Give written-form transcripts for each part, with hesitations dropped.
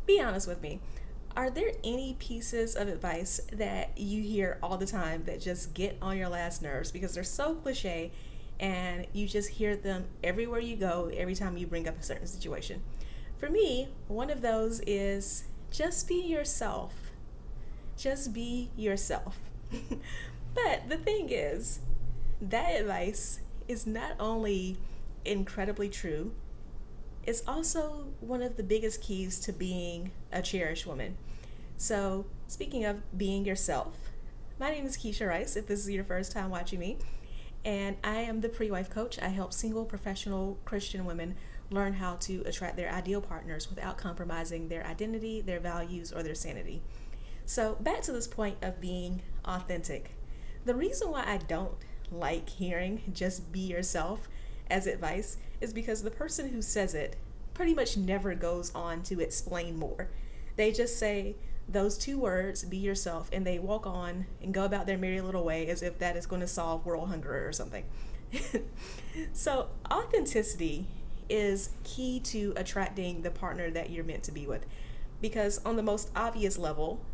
Be honest with me. Are there any pieces of advice that you hear all the time that just get on your last nerves because they're so cliche and you just hear them everywhere you go, every time you bring up a certain situation? For me, one of those is just be yourself. Just be yourself. But the thing is, that advice is not only incredibly true, it's also one of the biggest keys to being a cherished woman. So, speaking of being yourself, my name is Keisha Rice, if this is your first time watching me, and I am the pre wife coach. I help single professional Christian women learn how to attract their ideal partners without compromising their identity, their values, or their sanity. So, back to this point of being authentic. The reason why I don't like hearing just be yourself as advice is because the person who says it pretty much never goes on to explain more. They just say those two words, be yourself, and they walk on and go about their merry little way as if that is going to solve world hunger or something. So, authenticity is key to attracting the partner that you're meant to be with. Because, on the most obvious level,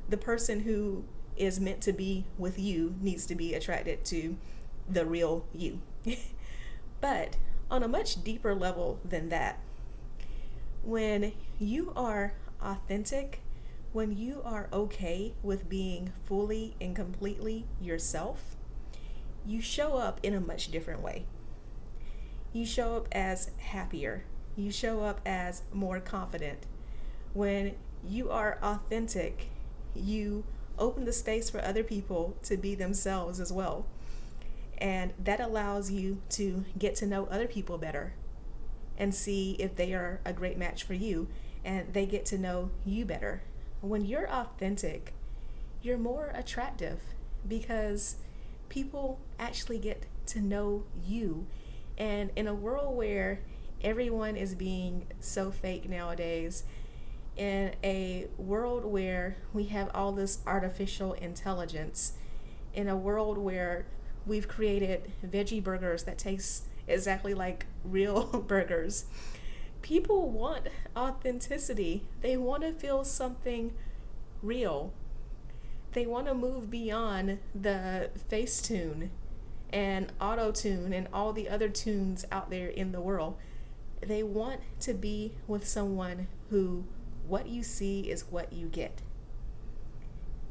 the person who is meant to be with you needs to be attracted to the real you. But on a much deeper level than that, when you are authentic, when you are okay with being fully and completely yourself, you show up in a much different way. You show up as happier. You show up as more confident. When you are authentic, you open the space for other people to be themselves as well. And that allows you to get to know other people better and see if they are a great match for you, and they get to know you better. When you're authentic, you're more attractive because people actually get to know you. And in a world where everyone is being so fake nowadays, in a world where we have all this artificial intelligence, in a world where we've created veggie burgers that taste exactly like real burgers, people want authenticity. They want to feel something real. They want to move beyond the Facetune and auto tune and all the other tunes out there in the world. They want to be with someone who what you see is what you get.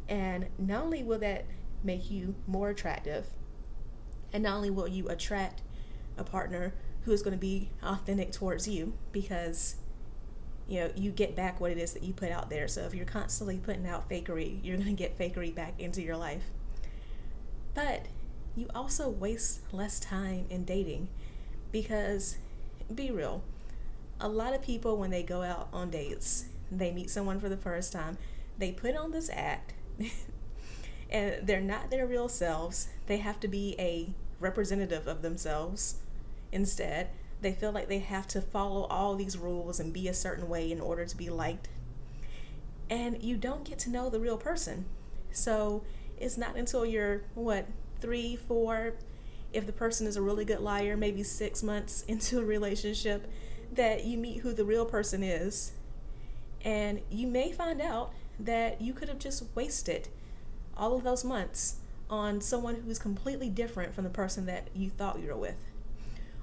And not only will that make you more attractive, and not only will you attract a partner who is going to be authentic towards you because you get back what it is that you put out there. So if you're constantly putting out fakery, you're going to get fakery back into your life. But you also waste less time in dating because, be real, a lot of people, when they go out on dates, they meet someone for the first time, they put on this act and they're not their real selves. They have to be a representative of themselves instead. They feel like they have to follow all these rules and be a certain way in order to be liked. And you don't get to know the real person. So it's not until you're, 3, 4, if the person is a really good liar, maybe 6 months into a relationship, that you meet who the real person is. And you may find out that you could have just wasted all of those months on someone who's completely different from the person that you thought you were with.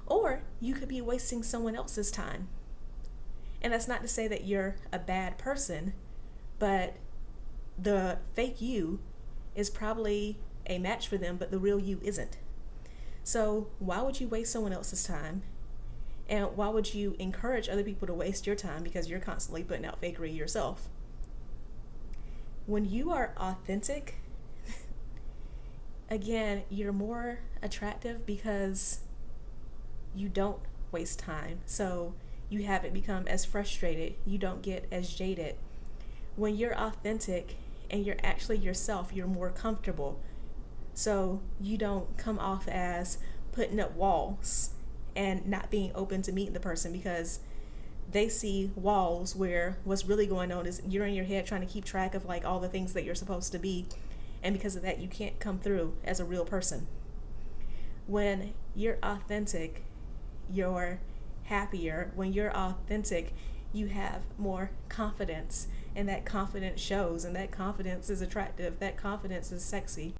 Or you could be wasting someone else's time. And that's not to say that you're a bad person, but the fake you is probably a match for them, but the real you isn't. So why would you waste someone else's time? And why would you encourage other people to waste your time because you're constantly putting out fakery yourself? When you are authentic, again, you're more attractive because you don't waste time. So you haven't become as frustrated. You don't get as jaded. When you're authentic and you're actually yourself, you're more comfortable. So you don't come off as putting up walls and not being open to meeting the person because they see walls where what's really going on is you're in your head trying to keep track of like all the things that you're supposed to be, and because of that you can't come through as a real person. When you're authentic, you're happier. When you're authentic, you have more confidence, and that confidence shows, and that confidence is attractive, that confidence is sexy.